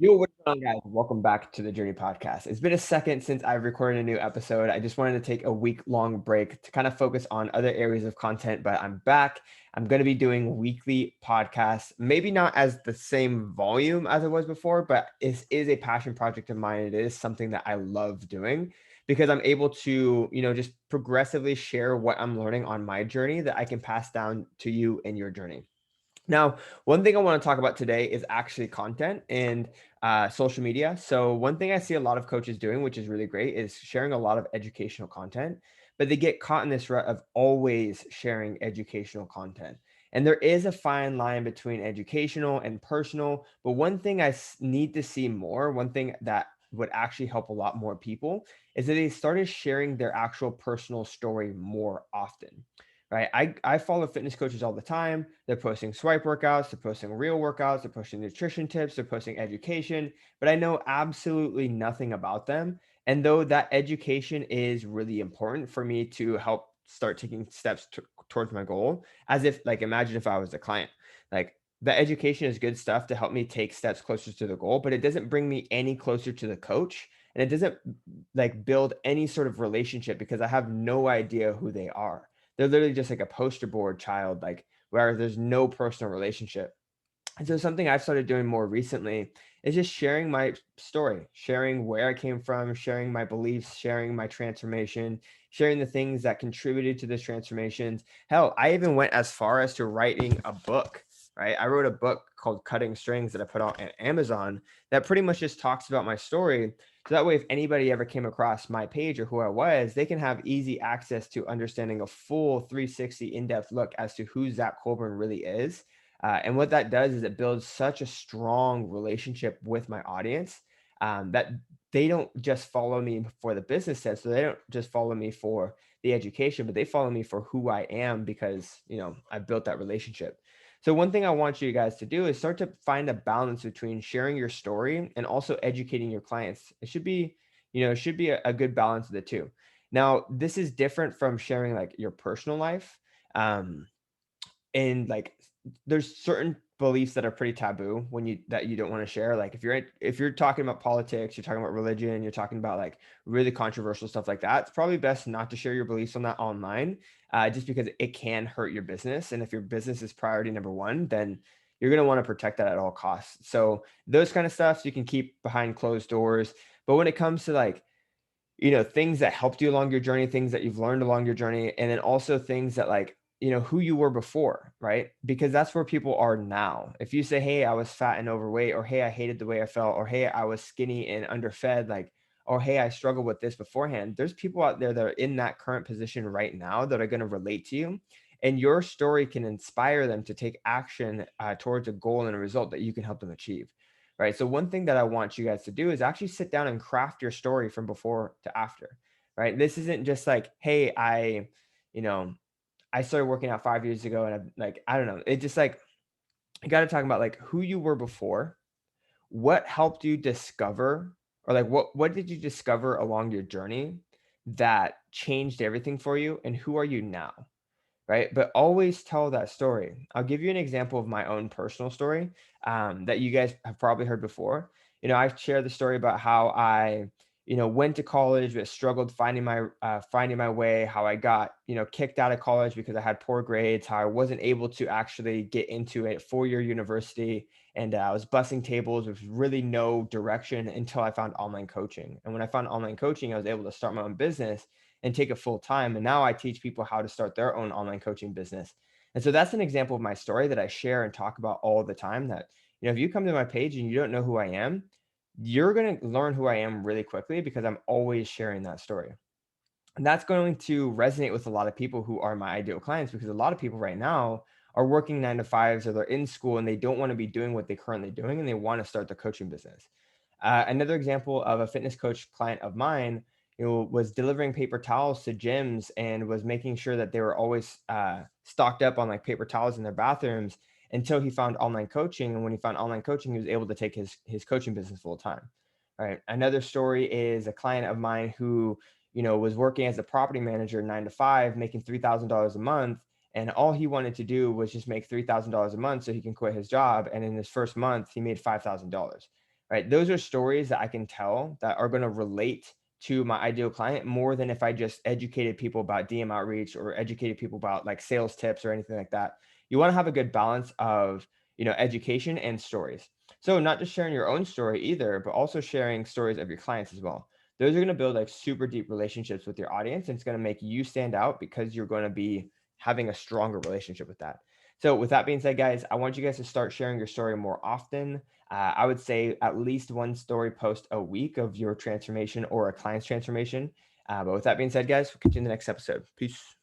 Yo, what's going on, guys? Welcome back to the Journey Podcast. It's been a second since I've recorded a new episode. I just wanted to take a week-long break to kind of focus on other areas of content, but I'm back. I'm going to be doing weekly podcasts, maybe not as the same volume as it was before, but it is a passion project of mine. It is something that I love doing because I'm able to, just progressively share what I'm learning on my journey that I can pass down to you in your journey. Now, one thing I want to talk about today is actually content and social media. So, one thing I see a lot of coaches doing, which is really great, is sharing a lot of educational content, but they get caught in this rut of always sharing educational content. And there is a fine line between educational and personal. But one thing need to see more, one thing that would actually help a lot more people is that they started sharing their actual personal story more often, right? I follow fitness coaches all the time. They're posting swipe workouts, they're posting real workouts, they're posting nutrition tips, they're posting education, but I know absolutely nothing about them. And though that education is really important for me to help start taking steps towards my goal, as if, like, imagine if I was the client, like, the education is good stuff to help me take steps closer to the goal, but it doesn't bring me any closer to the coach. And it doesn't like build any sort of relationship because I have no idea who they are. They're literally just like a poster board child, like where there's no personal relationship. And so something I've started doing more recently is just sharing my story, sharing where I came from, sharing my beliefs, sharing my transformation, sharing the things that contributed to this transformations. Hell, I even went as far as to writing a book, right? I wrote a book called Cutting Strings that I put out on Amazon that pretty much just talks about my story. So that way, if anybody ever came across my page or who I was, they can have easy access to understanding a full 360 in-depth look as to who Zach Colburn really is. And what that does is it builds such a strong relationship with my audience that they don't just follow me for the business sense. So they don't just follow me for the education, but they follow me for who I am because, I've built that relationship. So one thing I want you guys to do is start to find a balance between sharing your story and also educating your clients. It should be a good balance of the two. Now, this is different from sharing like your personal life. And like there's certain beliefs that are pretty taboo when you don't want to share. Like if you're talking about politics, you're talking about religion, you're talking about like really controversial stuff like that, it's probably best not to share your beliefs on that online, just because it can hurt your business. And if your business is priority number one, then you're going to want to protect that at all costs. So those kind of stuff you can keep behind closed doors. But when it comes to like, things that helped you along your journey, things that you've learned along your journey, and then also things that like, who you were before, right? Because that's where people are now. If you say, hey, I was fat and overweight, or hey, I hated the way I felt, or hey, I was skinny and underfed, like, or hey, I struggled with this beforehand, there's people out there that are in that current position right now that are going to relate to you. And your story can inspire them to take action towards a goal and a result that you can help them achieve. Right. So one thing that I want you guys to do is actually sit down and craft your story from before to after. Right. This isn't just like, hey, you know, I started working out 5 years ago and I'm like, I don't know. It just like you got to talk about like who you were before, what helped you discover, or like what did you discover along your journey that changed everything for you, and who are you now? Right? But always tell that story. I'll give you an example of my own personal story that you guys have probably heard before. I've shared the story about how I, went to college but struggled finding my way. How I got, kicked out of college because I had poor grades. How I wasn't able to actually get into a 4-year university, and I was bussing tables with really no direction until I found online coaching. And when I found online coaching, I was able to start my own business and take it full time. And now I teach people how to start their own online coaching business. And so that's an example of my story that I share and talk about all the time. That, if you come to my page and you don't know who I am, you're going to learn who I am really quickly because I'm always sharing that story. And that's going to resonate with a lot of people who are my ideal clients, because a lot of people right now are working 9 to 5s, or they're in school and they don't want to be doing what they're currently doing and they want to start their coaching business. Another example of a fitness coach client of mine, was delivering paper towels to gyms and was making sure that they were always stocked up on like paper towels in their bathrooms until he found online coaching. And when he found online coaching, he was able to take his coaching business full time. All right. Another story is a client of mine who, was working as a property manager 9 to 5, making $3,000 a month. And all he wanted to do was just make $3,000 a month so he can quit his job. And in his first month, he made $5,000. right? Those are stories that I can tell that are going to relate to my ideal client more than if I just educated people about DM outreach or educated people about like sales tips or anything like that. You want to have a good balance of, education and stories. So not just sharing your own story either, but also sharing stories of your clients as well. Those are going to build like super deep relationships with your audience, and it's going to make you stand out because you're going to be having a stronger relationship with that. So with that being said, guys, I want you guys to start sharing your story more often. I would say at least one story post a week of your transformation or a client's transformation. But with that being said, guys, we'll continue in the next episode. Peace.